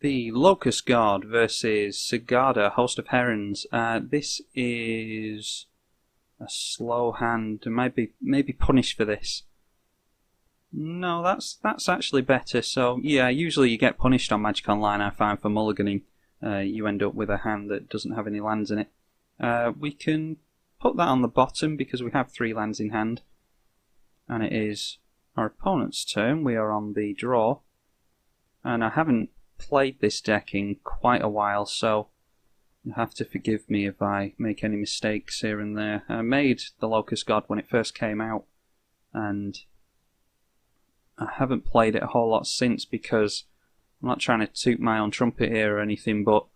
The Locust God versus Sigarda, host of Herons. This is a slow hand. Maybe punished for this. No, that's actually better. So yeah, usually you get punished on Magic Online. I find for mulliganing, you end up with a hand that doesn't have any lands in it. We can put that on the bottom because we have 3 lands in hand, and it is our opponent's turn. We are on the draw, and I haven't played this deck in quite a while, so you'll have to forgive me if I make any mistakes here and there. I made the Locust God when it first came out, and I haven't played it a whole lot since because I'm not trying to toot my own trumpet here or anything, but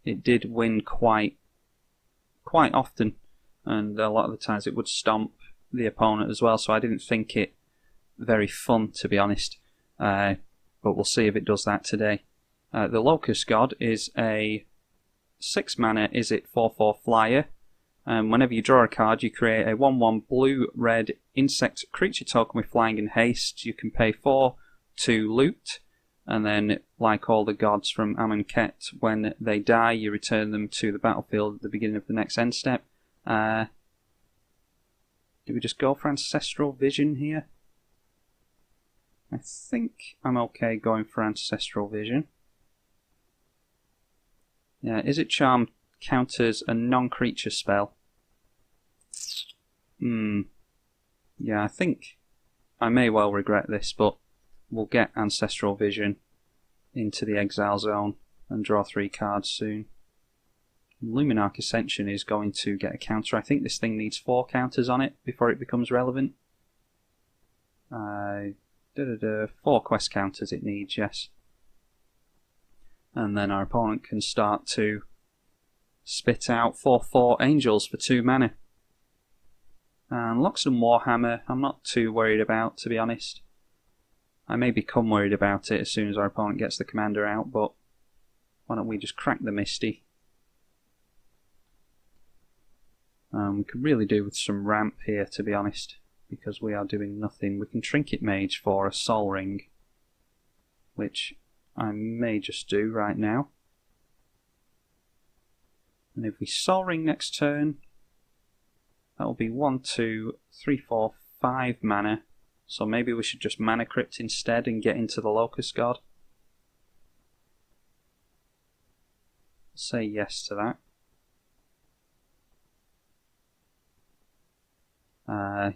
it did win quite often, and a lot of the times it would stomp the opponent as well, so I didn't think it very fun, to be honest, but we'll see if it does that today. The Locust God is a 6 mana, is it 4/4 flyer, and whenever you draw a card you create a 1/1 blue-red insect creature token with flying and haste. You can pay 4 to loot, and then like all the gods from Amonkhet, when they die you return them to the battlefield at the beginning of the next end step. Do we just go for Ancestral Vision here? I think I'm okay going for Ancestral Vision. Yeah, Is It Charm counters a non-creature spell? Yeah, I think I may well regret this, but we'll get Ancestral Vision into the exile zone and draw 3 cards soon. Luminarch Ascension is going to get a counter. I think this thing needs 4 counters on it before it becomes relevant. 4 quest counters it needs, yes. And then our opponent can start to spit out 4/4 angels for 2 mana. And Loxodon Warhammer, I'm not too worried about, to be honest. I may become worried about it as soon as our opponent gets the commander out, but why don't we just crack the Misty? We could really do with some ramp here, to be honest, because we are doing nothing. We can Trinket Mage for a Sol Ring, which I may just do right now. And if we Sol Ring next turn, that will be 1, 2, 3, 4, 5 mana. So maybe we should just Mana Crypt instead and get into the Locust God. Say yes to that.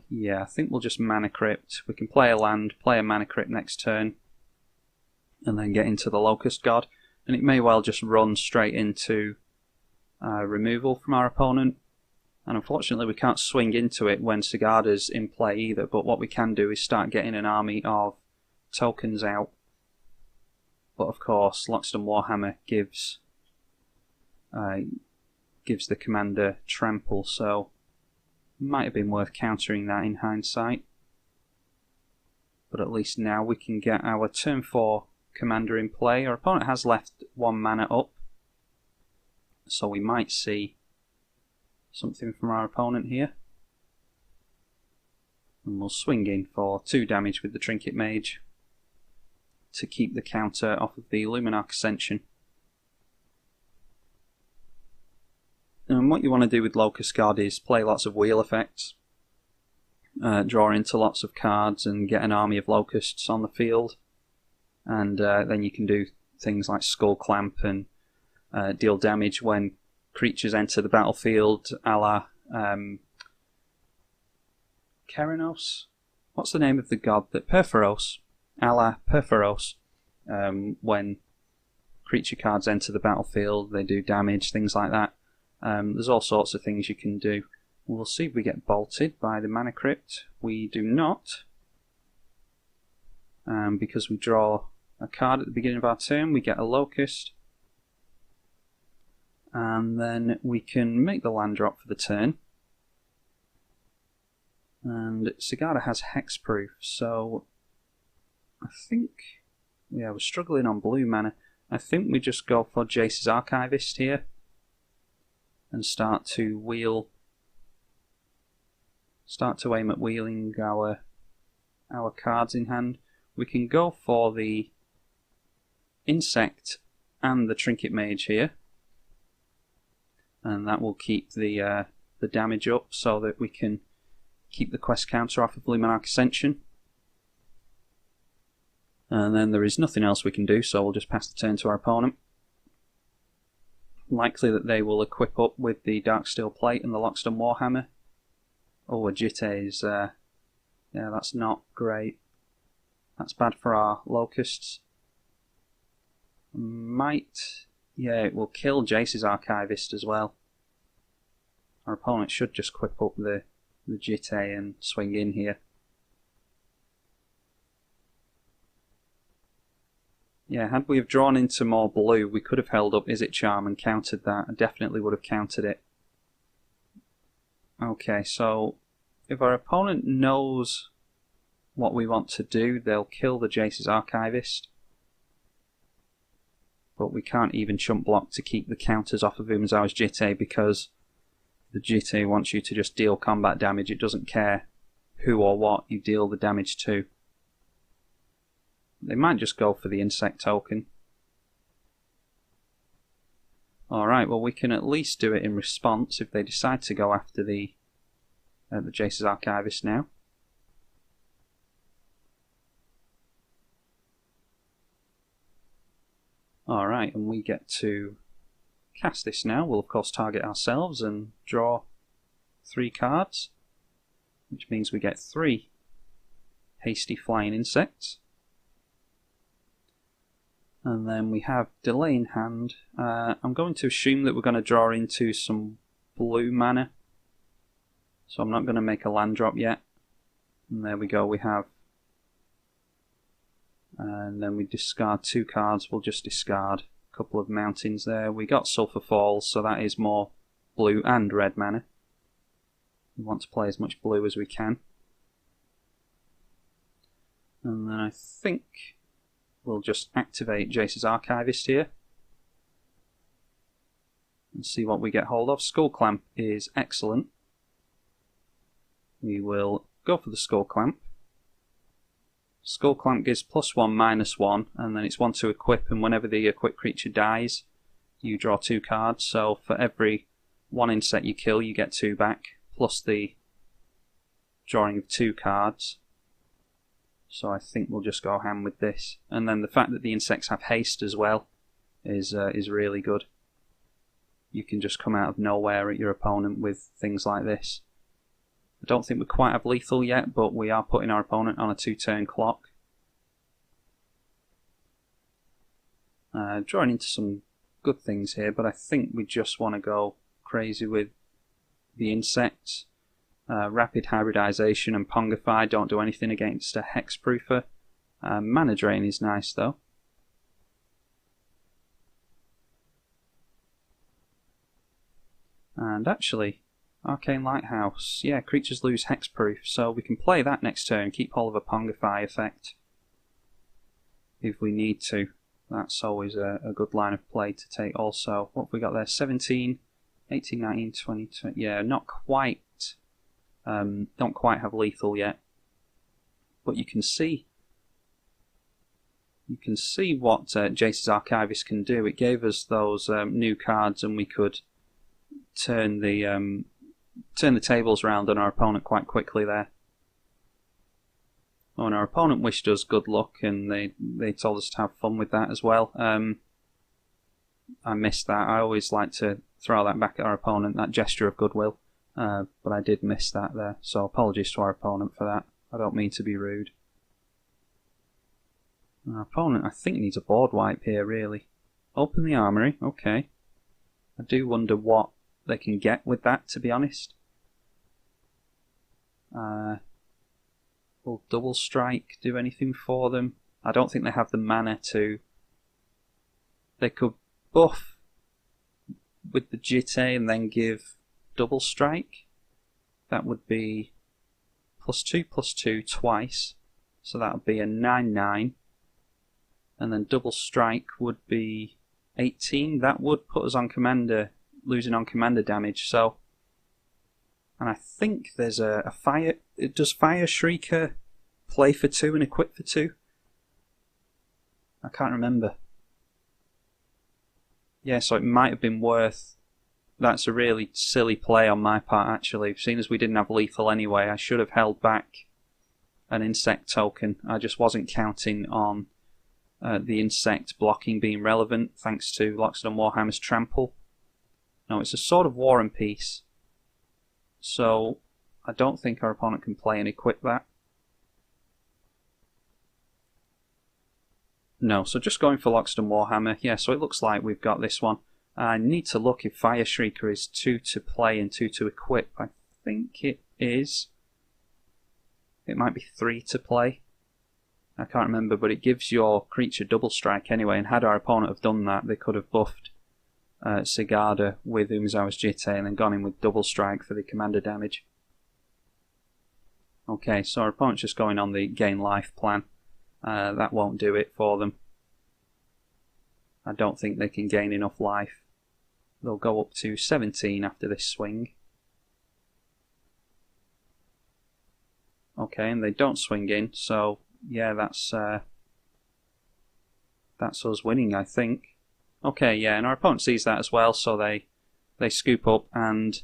Yeah, I think we'll just Mana Crypt. We can play a land, play a Mana Crypt next turn, and then get into the Locust God. And it may well just run straight into removal from our opponent. And unfortunately we can't swing into it when Sigarda's in play either, but what we can do is start getting an army of tokens out. But of course Loxodon Warhammer gives the commander trample, so might have been worth countering that in hindsight. But at least now we can get our turn 4 commander in play. Our opponent has left 1 mana up, so we might see something from our opponent here. And we'll swing in for 2 damage with the Trinket Mage to keep the counter off of the Luminarch Ascension. And what you want to do with Locust God is play lots of wheel effects, draw into lots of cards and get an army of locusts on the field, and then you can do things like Skull Clamp and deal damage when creatures enter the battlefield, a la Herons? What's the name of the god that Perforos? A la Perforos. When creature cards enter the battlefield, they do damage, things like that. There's all sorts of things you can do. We'll see if we get bolted by the Mana Crypt. We do not, because we draw a card at the beginning of our turn. We get a Locust, and then we can make the land drop for the turn. And Sigarda has Hexproof, so I think, yeah, we're struggling on blue mana. I think we just go for Jace's Archivist here and start to aim at wheeling our cards in hand. We can go for the Insect and the Trinket Mage here, and that will keep the damage up so that we can keep the quest counter off of Luminarch Ascension. And then there is nothing else we can do, so we'll just pass the turn to our opponent. Likely that they will equip up with the Darksteel Plate and the Lockstone Warhammer. Oh, a Jitte is... yeah, that's not great. That's bad for our Locusts. Might... yeah, it will kill Jace's Archivist as well. Our opponent should just equip up the Jitte and swing in here. Yeah, had we have drawn into more blue, we could have held up Is It Charm and countered that. I definitely would have countered it. Okay, so if our opponent knows what we want to do, they'll kill the Jace's Archivist. But we can't even chump block to keep the counters off of Umezawa's Jitte, because the Jitte wants you to just deal combat damage. It doesn't care who or what you deal the damage to. They might just go for the insect token. Alright, well we can at least do it in response if they decide to go after the Jace's Archivist now. Alright, and we get to cast this now. We'll of course target ourselves and draw 3 cards, which means we get 3 hasty flying insects. And then we have delay in hand. I'm going to assume that we're going to draw into some blue mana, so I'm not going to make a land drop yet. And there we go, we have. And then we discard 2 cards. We'll just discard a couple of mountains there. We got Sulphur Falls, so that is more blue and red mana. We want to play as much blue as we can. And then I think we'll just activate Jace's Archivist here and see what we get hold of. Skull Clamp is excellent. We will go for the Skull Clamp. Skull Clamp gives +1/-1, and then it's 1 to equip, and whenever the equipped creature dies, you draw 2 cards. So for every 1 insect you kill, you get 2 back, plus the drawing of 2 cards. So I think we'll just go ham with this. And then the fact that the insects have haste as well is really good. You can just come out of nowhere at your opponent with things like this. I don't think we quite have lethal yet, but we are putting our opponent on a 2-turn clock. Drawing into some good things here, but I think we just want to go crazy with the insects. Rapid Hybridization and Pongify don't do anything against a Hexproofer. Mana Drain is nice though. And actually, Arcane Lighthouse, yeah, creatures lose Hexproof, so we can play that next turn, keep hold of a Pongify effect if we need to. That's always a good line of play to take also. What have we got there? 17, 18, 19, 20, 20. Yeah, not quite. Don't quite have lethal yet. But you can see what Jace's Archivist can do. It gave us those new cards, and we could turn the tables around on our opponent quite quickly there. Oh, and our opponent wished us good luck, and they told us to have fun with that as well. I missed that. I always like to throw that back at our opponent, that gesture of goodwill. But I did miss that there, so apologies to our opponent for that. I don't mean to be rude. Our opponent, I think, needs a board wipe here, really. Open the armory, okay. I do wonder what they can get with that, to be honest. Will Double Strike do anything for them? I don't think they have the mana to. They could buff with the Jitte and then give Double Strike. That would be +2/+2 twice, so that would be a 9/9. And then Double Strike would be 18. That would put us on commander, losing on commander damage. So, and I think there's a fire. Does Fire Shrieker play for 2 and equip for 2? I can't remember. Yeah, so it might have been worth... That's a really silly play on my part, actually. Seeing as we didn't have lethal anyway, I should have held back an insect token. I just wasn't counting on the insect blocking being relevant, thanks to Lockstone Warhammer's Trample. Now, it's a Sword of War and Peace, so I don't think our opponent can play and equip that. No, so just going for Lockstone Warhammer. Yeah, so it looks like we've got this one. I need to look if Fire Shrieker is 2 to play and 2 to equip. I think it is. It might be 3 to play. I can't remember, but it gives your creature double strike anyway, and had our opponent have done that, they could have buffed Sigarda with Umezawa's Jitte and then gone in with double strike for the commander damage. Okay, so our opponent's just going on the gain life plan. That won't do it for them. I don't think they can gain enough life. They'll go up to 17 after this swing. Okay, and they don't swing in, so yeah, that's us winning, I think. Okay, yeah, and our opponent sees that as well, so they scoop up, and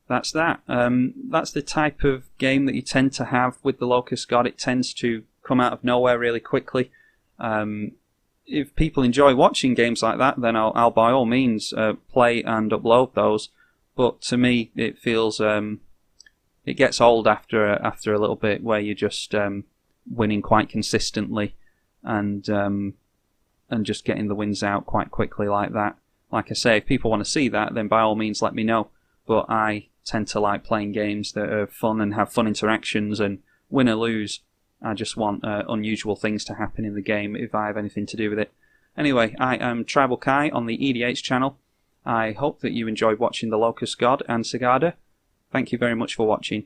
that's that. That's the type of game that you tend to have with the Locust God. It tends to come out of nowhere really quickly. If people enjoy watching games like that, then I'll by all means play and upload those. But to me, it feels it gets old after a little bit, where you're just winning quite consistently and just getting the wins out quite quickly like that. Like I say, if people want to see that, then by all means let me know. But I tend to like playing games that are fun and have fun interactions, and win or lose, I just want unusual things to happen in the game if I have anything to do with it. Anyway, I am tribalkai on the EDH channel. I hope that you enjoyed watching the Locust God and Sigarda. Thank you very much for watching.